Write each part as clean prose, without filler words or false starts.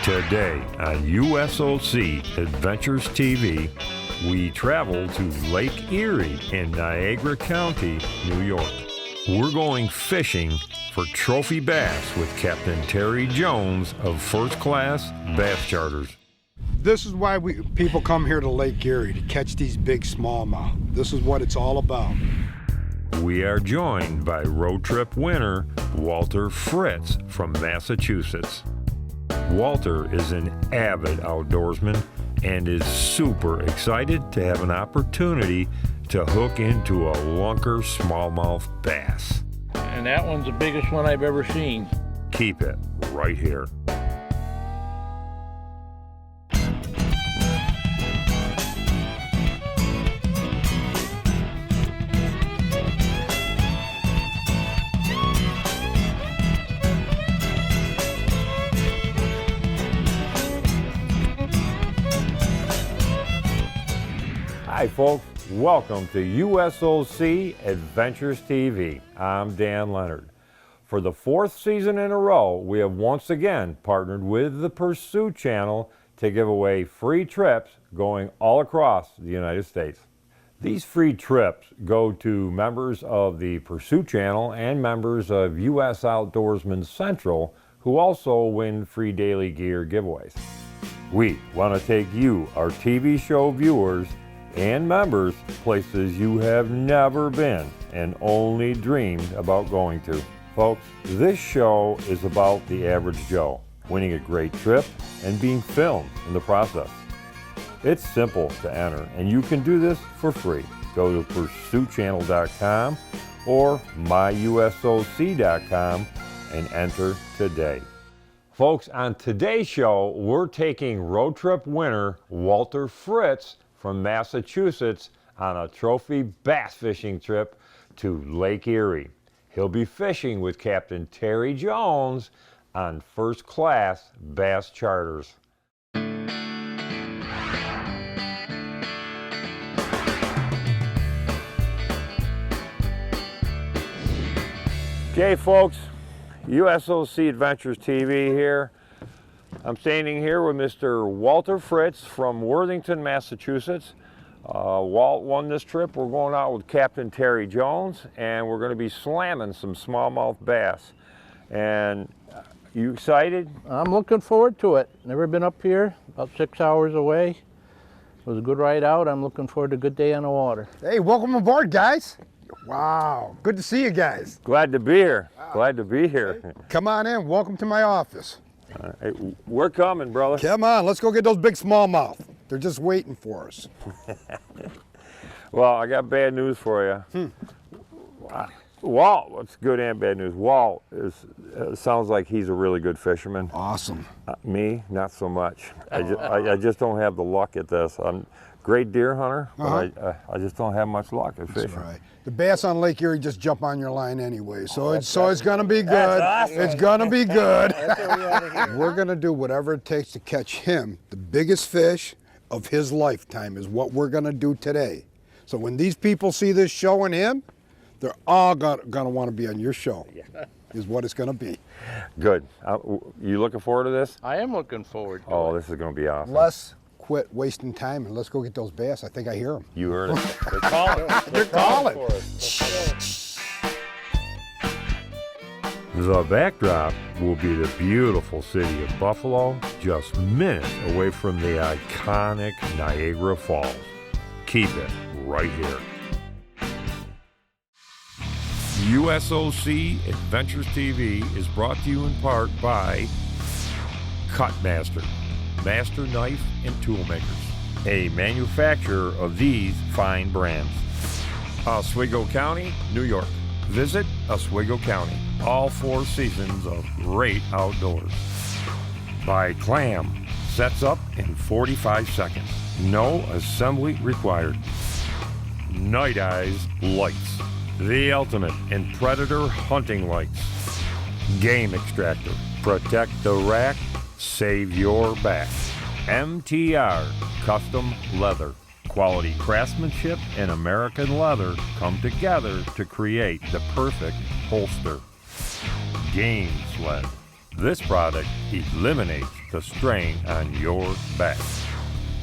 Today on USOC Adventures TV, we travel to Lake Erie in Niagara County, New York. We're going fishing for trophy bass with Captain Terry Jones of First Class Bass Charters. This is why people come here to Lake Erie, to catch these big smallmouth. This is what it's all about. We are joined by road trip winner Walter Fritz from Massachusetts. Walter is an avid outdoorsman and is super excited to have an opportunity to hook into a lunker smallmouth bass. And that one's the biggest one I've ever seen. Keep it right here. Hi folks, welcome to USOC Adventures TV. I'm Dan Leonard. For the fourth season in a row, we have once again partnered with the Pursuit Channel to give away free trips going all across the United States. These free trips go to members of the Pursuit Channel and members of US Outdoorsman Central, who also win free daily gear giveaways. We want to take you, our TV show viewers, and members, places you have never been and only dreamed about going to. Folks, this show is about the average Joe winning a great trip and being filmed in the process. It's simple to enter, and you can do this for free. Go to pursuitchannel.com or myusoc.com and enter today. Folks, on today's show, we're taking road trip winner Walter Fritz from Massachusetts on a trophy bass fishing trip to Lake Erie. He'll be fishing with Captain Terry Jones on First Class Bass Charters. Okay folks, USOC Adventures TV here. I'm standing here with Mr. Walter Fritz from Worthington, Massachusetts. Walt won this trip. We're going out with Captain Terry Jones, and we're going to be slamming some smallmouth bass. And you excited? I'm looking forward to it. Never been up here, about 6 hours away. It was a good ride out. I'm looking forward to a good day on the water. Hey, welcome aboard, guys. Wow, good to see you guys. Glad to be here. Wow. Glad to be here. Come on in. Welcome to my office. Hey, we're coming, brother. Come on, let's go get those big smallmouth. They're just waiting for us. Well, I got bad news for you. Walt, what's good and bad news? Walt sounds like he's a really good fisherman. Awesome. Me, not so much. I just don't have the luck at this. I'm a great deer hunter, but I just don't have much luck at fishing. That's right. The bass on Lake Erie just jump on your line anyway, so it's gonna be good. Awesome. It's gonna be good. We're gonna do whatever it takes to catch him. The biggest fish of his lifetime is what we're gonna do today. So when these people see this show and him, they're all gonna want to be on your show. Yeah. Is what it's gonna be. Good. You looking forward to this? I am looking forward to it. Oh, this is gonna be awesome. Let's quit wasting time and let's go get those bass. I think I hear them. You heard it. They're calling. They're calling. For us. The backdrop will be the beautiful city of Buffalo, just minutes away from the iconic Niagara Falls. Keep it right here. USOC Adventures TV is brought to you in part by Cutmaster, Master Knife and Tool Makers, a manufacturer of these fine brands. Oswego County, New York. Visit Oswego County. All 4 seasons of great outdoors. By Clam, sets up in 45 seconds. No assembly required. Night Eyes Lights, the ultimate in predator hunting lights. Game Extractor, protect the rack, save your back. MTR Custom Leather, quality craftsmanship and American leather come together to create the perfect holster. Game Sled, This product eliminates the strain on your back.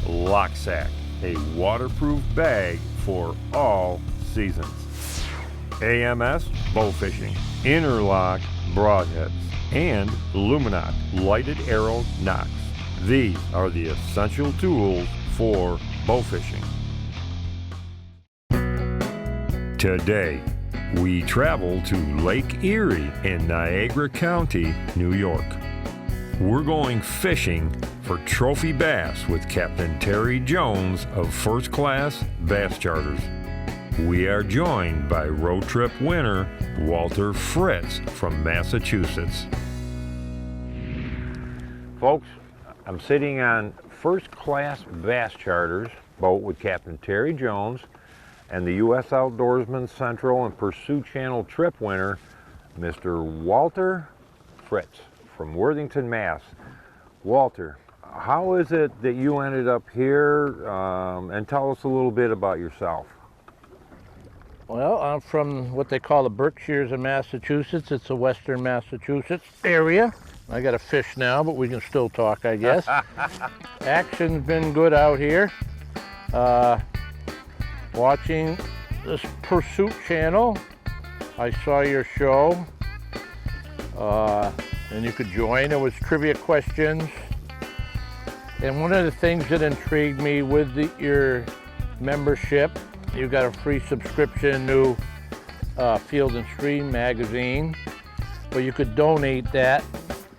Lock Sack, a waterproof bag for all seasons. AMS bow fishing, interlock broadheads, and Luminot lighted arrow knocks. These are the essential tools for bow fishing. Today, we travel to Lake Erie in Niagara County, New York. We're going fishing for trophy bass with Captain Terry Jones of First Class Bass Charters. We are joined by road trip winner Walter Fritz from Massachusetts. Folks, I'm sitting on First Class Bass Charters boat with Captain Terry Jones and the U.S. Outdoorsman Central and Pursuit Channel trip winner, Mr. Walter Fritz from Worthington, Mass. Walter, how is it that you ended up here? And tell us a little bit about yourself. Well, I'm from what they call the Berkshires of Massachusetts. It's a western Massachusetts area. I got to fish now, but we can still talk, I guess. Action's been good out here. Watching this Pursuit Channel, I saw your show, and you could join. It was trivia questions. And one of the things that intrigued me with your membership, you got a free subscription to Field and Stream magazine, but you could donate that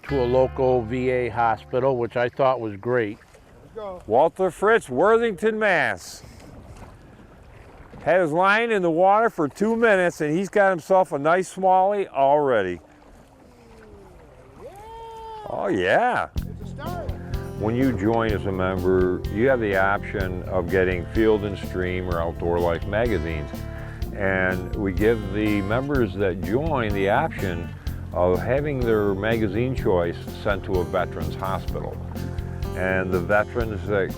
to a local VA hospital, which I thought was great. Walter Fritz, Worthington, Mass. Had his line in the water for 2 minutes and he's got himself a nice smallie already. Oh yeah. When you join as a member, you have the option of getting Field and Stream or Outdoor Life magazines. And we give the members that join the option of having their magazine choice sent to a veterans hospital. And the veterans that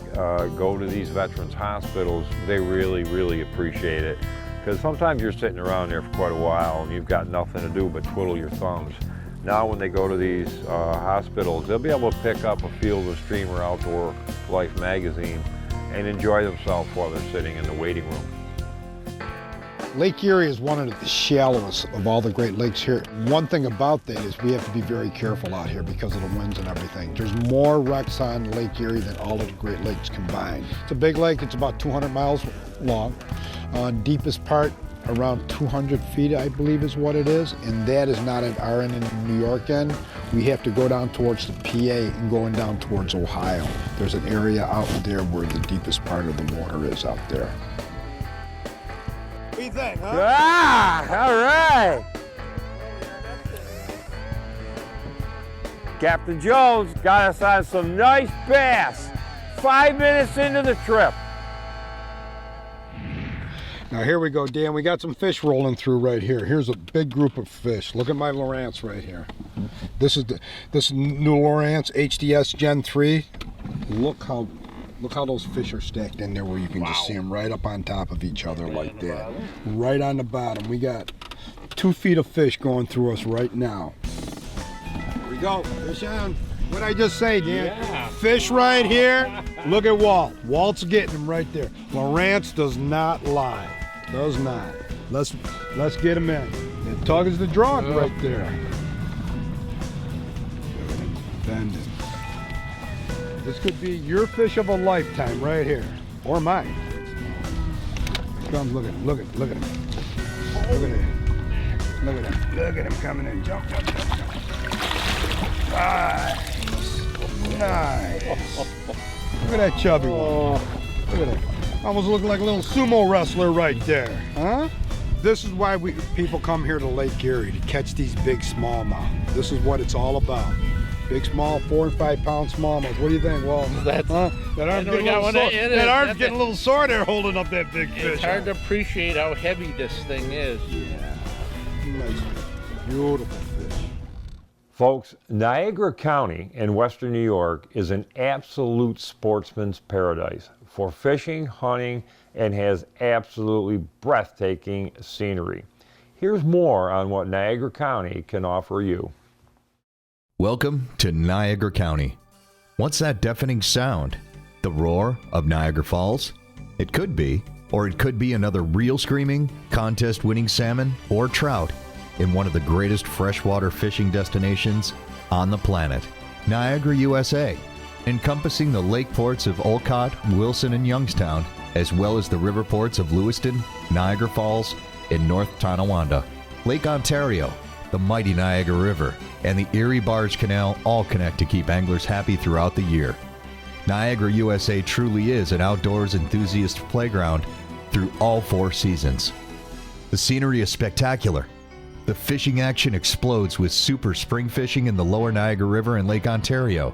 go to these veterans hospitals, they really, really appreciate it. Because sometimes you're sitting around there for quite a while and you've got nothing to do but twiddle your thumbs. Now when they go to these hospitals, they'll be able to pick up a Field and Stream or Outdoor Life magazine and enjoy themselves while they're sitting in the waiting room. Lake Erie is one of the shallowest of all the Great Lakes here. One thing about that is we have to be very careful out here because of the winds and everything. There's more wrecks on Lake Erie than all of the Great Lakes combined. It's a big lake, it's about 200 miles long. Deepest part around 200 feet, I believe is what it is, and that is not at our end in the New York end. We have to go down towards the PA and going down towards Ohio. There's an area out there where the deepest part of the water is out there. What do you think, huh? Ah, all right. Captain Jones got us on some nice bass. 5 minutes into the trip. Now here we go, Dan. We got some fish rolling through right here. Here's a big group of fish. Look at my Lowrance right here. This new Lowrance HDS Gen 3. Look how those fish are stacked in there where you can just see them right up on top of each other like that. Right on the bottom. We got 2 feet of fish going through us right now. Here we go. Fish on. What'd I just say, Dan? Yeah. Fish right here. Look at Walt. Walt's getting them right there. Lowrance does not lie. Does not. Let's get him in. And tug is the draw right there. Bending. This could be your fish of a lifetime right here, or mine. Here comes. Look at him. Look at him. Look at him. Look at him coming in. Jump. Nice. Look at that chubby one. Look at that. Almost looking like a little sumo wrestler right there. Huh? This is why people come here to Lake Erie, to catch these big smallmouth. This is what it's all about. Big, small, 4 and 5 pound smallmouth. What do you think, Walt? That's, huh? That arm's getting a little sore. That arm's getting a little sore there holding up that big fish. It's hard to appreciate how heavy this thing is. Yeah. Nice fish. Beautiful fish. Folks, Niagara County in western New York is an absolute sportsman's paradise for fishing, hunting, and has absolutely breathtaking scenery. Here's more on what Niagara County can offer you. Welcome to Niagara County. What's that deafening sound? The roar of Niagara Falls? It could be, or it could be another real screaming, contest-winning salmon or trout in one of the greatest freshwater fishing destinations on the planet, Niagara, USA, encompassing the lake ports of Olcott, Wilson, and Youngstown, as well as the river ports of Lewiston, Niagara Falls, and North Tonawanda. Lake Ontario, the mighty Niagara River, and the Erie Barge Canal all connect to keep anglers happy throughout the year. Niagara, USA truly is an outdoors enthusiast playground through all 4 seasons. The scenery is spectacular. The fishing action explodes with super spring fishing in the lower Niagara River and Lake Ontario.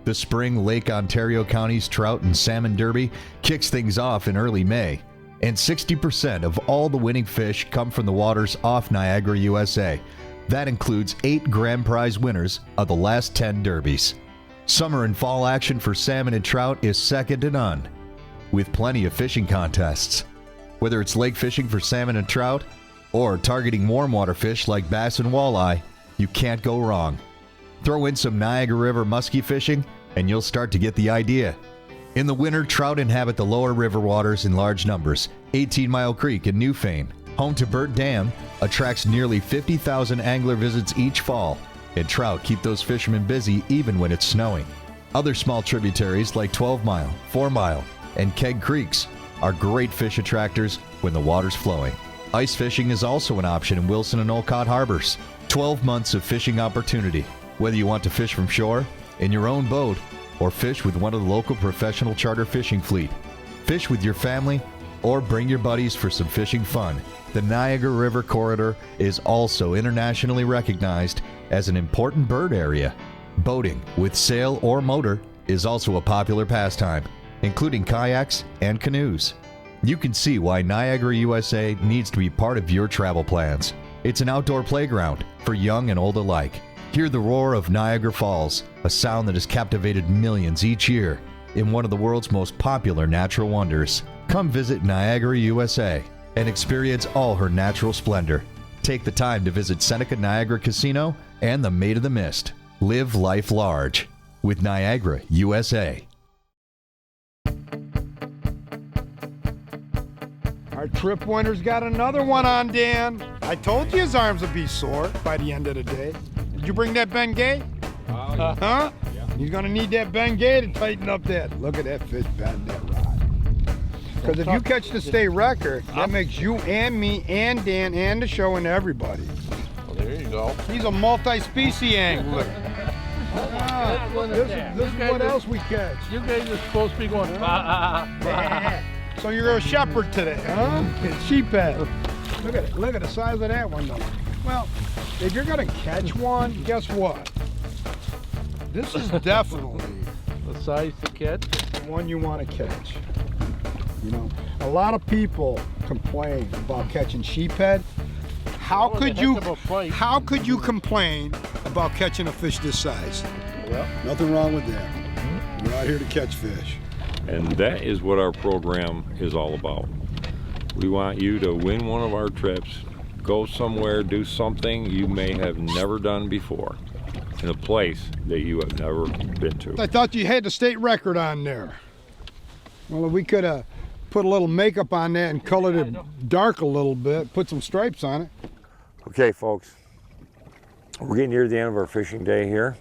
The spring Lake Ontario County's Trout and Salmon Derby kicks things off in early May, and 60% of all the winning fish come from the waters off Niagara, USA. That includes 8 grand prize winners of the last 10 derbies. Summer and fall action for salmon and trout is second to none, with plenty of fishing contests. Whether it's lake fishing for salmon and trout, or targeting warm water fish like bass and walleye, you can't go wrong. Throw in some Niagara River muskie fishing, and you'll start to get the idea. In the winter, trout inhabit the lower river waters in large numbers. 18 Mile Creek in Newfane, home to Burt Dam, attracts nearly 50,000 angler visits each fall, and trout keep those fishermen busy even when it's snowing. Other small tributaries like 12 Mile, 4 Mile, and Keg Creeks are great fish attractors when the water's flowing. Ice fishing is also an option in Wilson and Olcott harbors. 12 months of fishing opportunity, whether you want to fish from shore, in your own boat, or fish with one of the local professional charter fishing fleet. Fish with your family, or bring your buddies for some fishing fun. The Niagara River Corridor is also internationally recognized as an important bird area. Boating with sail or motor is also a popular pastime, including kayaks and canoes. You can see why Niagara, USA needs to be part of your travel plans. It's an outdoor playground for young and old alike. Hear the roar of Niagara Falls, a sound that has captivated millions each year in one of the world's most popular natural wonders. Come visit Niagara, USA, and experience all her natural splendor. Take the time to visit Seneca Niagara Casino and the Maid of the Mist. Live life large with Niagara, USA. Our trip winner's got another one on, Dan. I told you his arms would be sore by the end of the day. Did you bring that Bengay? Yeah. Huh? Yeah. He's gonna need that Bengay to tighten up that. Look at that fish batting that rod. Because if you catch the state record, that makes you and me and Dan and the show and everybody. Well, there you go. He's a multi-species angler. This is what else we catch. You guys are supposed to be going, So you're a shepherd today, huh? It's sheephead. Look at the size of that one, though. Well, if you're gonna catch one, guess what? This is definitely the size to catch. the one you want to catch. You know, a lot of people complain about catching sheephead. How could you complain about catching a fish this size? Well, Nothing wrong with that. We're out here to catch fish. And that is what our program is all about. We want you to win one of our trips, go somewhere, do something you may have never done before, in a place that you have never been to. I thought you had the state record on there. Well, we could have put a little makeup on that and colored it dark a little bit, put some stripes on it. Okay, folks, we're getting near the end of our fishing day here,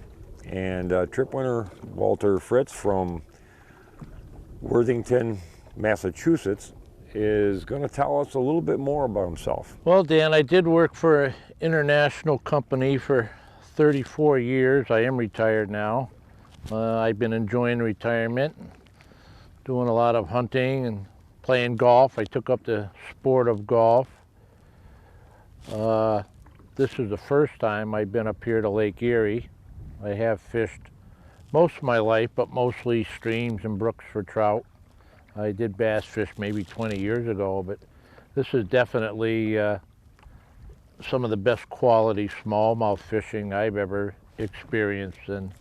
and trip winner Walter Fritz from Worthington, Massachusetts, is going to tell us a little bit more about himself. Well, Dan, I did work for an international company for 34 years. I am retired now. I've been enjoying retirement, doing a lot of hunting and playing golf. I took up the sport of golf. This is the first time I've been up here to Lake Erie. I have fished most of my life, but mostly streams and brooks for trout. I did bass fish maybe 20 years ago, but this is definitely some of the best quality smallmouth fishing I've ever experienced, and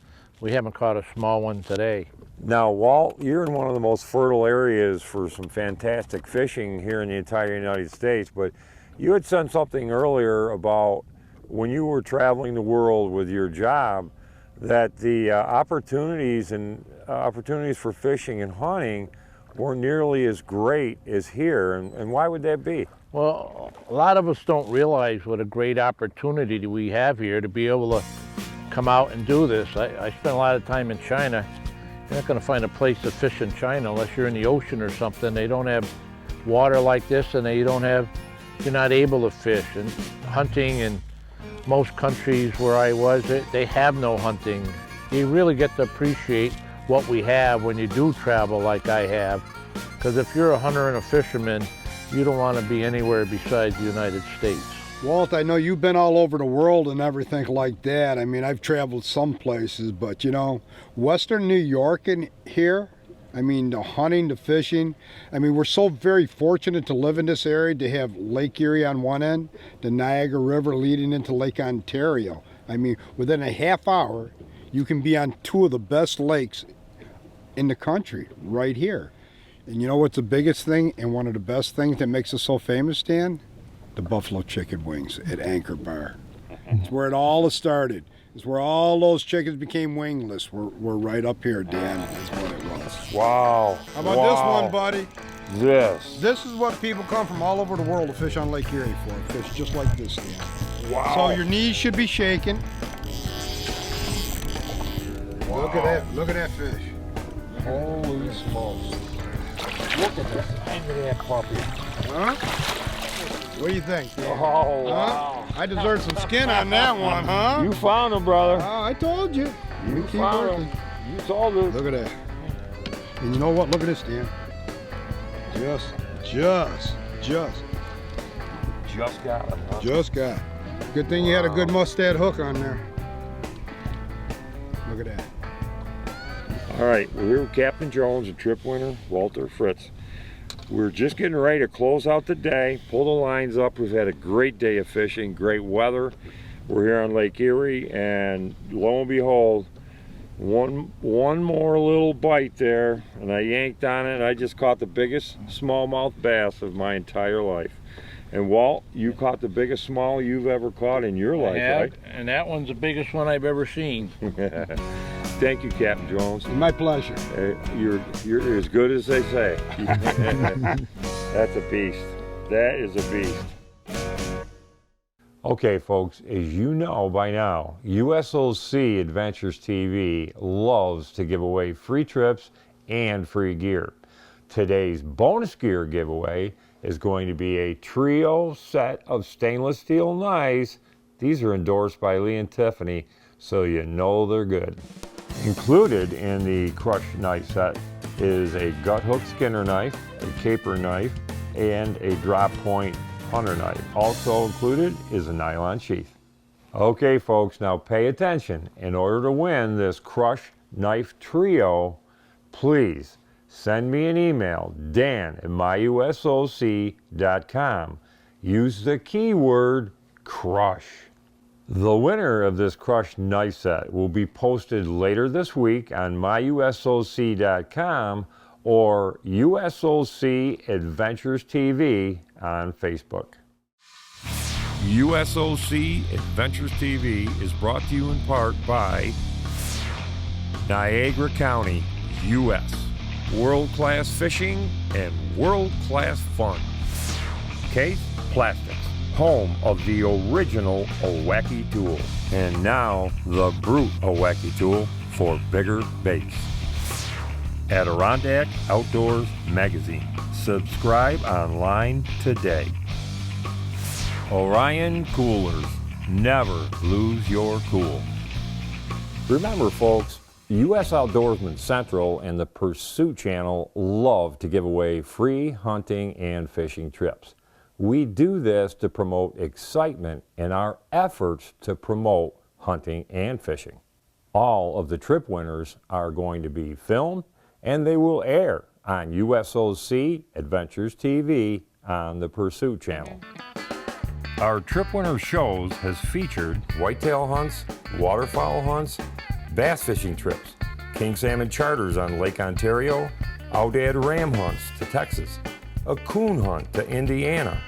we haven't caught a small one today. Now, Walt, you're in one of the most fertile areas for some fantastic fishing here in the entire United States, but you had said something earlier about when you were traveling the world with your job that the opportunities for fishing and hunting weren't nearly as great as here, and why would that be? Well, a lot of us don't realize what a great opportunity we have here to be able to come out and do this. I spent a lot of time in China. You're not going to find a place to fish in China unless you're in the ocean or something. They don't have water like this, and you're not able to fish. And hunting in most countries where I was, they have no hunting. You really get to appreciate what we have when you do travel like I have. Because if you're a hunter and a fisherman, you don't want to be anywhere besides the United States. Walt, I know you've been all over the world and everything like that. I mean, I've traveled some places, but you know, Western New York and here, I mean, the hunting, the fishing, I mean, we're so very fortunate to live in this area, to have Lake Erie on one end, the Niagara River leading into Lake Ontario. I mean, within a half hour, you can be on two of the best lakes in the country right here. And you know what's the biggest thing and one of the best things that makes us so famous, Dan? The buffalo chicken wings at Anchor Bar. It's where it all started. It's where all those chickens became wingless. We're right up here, Dan. That's what it was. Wow. How about this one, buddy? This is what people come from all over the world to fish on Lake Erie for. Fish just like this, Dan. Wow. So your knees should be shaking. Wow. Look at that fish. Holy smokes. Look at this end of that puppy. Huh? What do you think, Dan? Oh, wow. Huh? I deserve some skin on that one, huh? You found him, brother. I told you. You keep found working. him. You told us. Look at that. And you know what? Look at this, Dan. Just got him, huh? Just got. Good thing you had a good mustad hook on there. Look at that. All right, we're here with Captain Jones and trip winner Walter Fritz. We're just getting ready to close out the day, pull the lines up. We've had a great day of fishing, great weather. We're here on Lake Erie, and lo and behold, one more little bite there, and I yanked on it, and I just caught the biggest smallmouth bass of my entire life. And Walt, you caught the biggest small you've ever caught in your life, right? And that one's the biggest one I've ever seen. Thank you, Captain Jones. My pleasure. You're as good as they say. That's a beast. That is a beast. Okay, folks, as you know by now, USOC Adventures TV loves to give away free trips and free gear. Today's bonus gear giveaway is going to be a trio set of stainless steel knives. These are endorsed by Lee and Tiffany, so you know they're good. Included in the Crush knife set is a gut hook skinner knife, a caper knife, and a drop point hunter knife. Also included is a nylon sheath. Okay, folks, now pay attention. In order to win this Crush knife trio, please send me an email, dan@myusoc.com. Use the keyword crush. The winner of this Crush knife set will be posted later this week on myusoc.com or USOC Adventures TV on Facebook. USOC Adventures TV is brought to you in part by Niagara County, U.S. World-class fishing and world-class fun. Case Plastics, home of the original Oweki tool. And now the Brute Oweki tool for bigger baits. Adirondack Outdoors Magazine. Subscribe online today. Orion Coolers. Never lose your cool. Remember, folks, U.S. Outdoorsman Central and the Pursuit Channel love to give away free hunting and fishing trips. We do this to promote excitement in our efforts to promote hunting and fishing. All of the trip winners are going to be filmed, and they will air on USOC Adventures TV on the Pursuit Channel. Our Trip Winner shows has featured whitetail hunts, waterfowl hunts, bass fishing trips, king salmon charters on Lake Ontario, Aoudad ram hunts to Texas, a coon hunt to Indiana,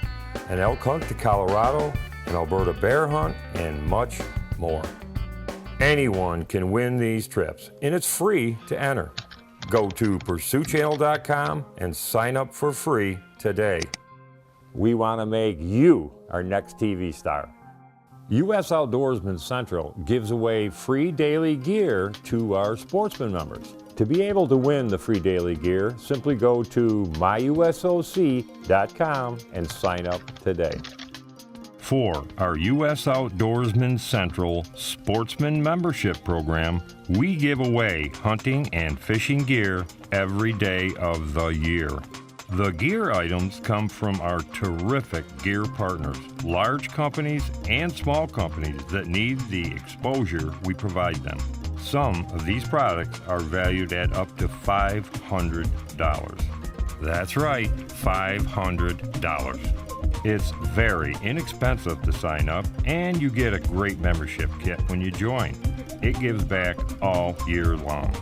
an elk hunt to Colorado, an Alberta bear hunt, and much more. Anyone can win these trips, and it's free to enter. Go to pursuitchannel.com and sign up for free today. We want to make you our next TV star. US Outdoorsman Central gives away free daily gear to our sportsman members. To be able to win the free daily gear, simply go to myusoc.com and sign up today. For our US Outdoorsman Central Sportsman Membership Program, we give away hunting and fishing gear every day of the year. The gear items come from our terrific gear partners, large companies and small companies that need the exposure we provide them. Some of these products are valued at up to $500. That's right, $500. It's very inexpensive to sign up, and you get a great membership kit when you join. It gives back all year long.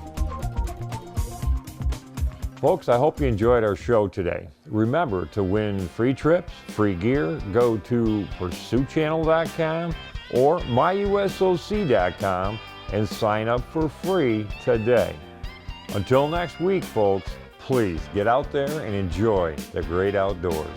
Folks, I hope you enjoyed our show today. Remember, to win free trips, free gear, go to pursuitchannel.com or myusoc.com and sign up for free today. Until next week, folks, please get out there and enjoy the great outdoors.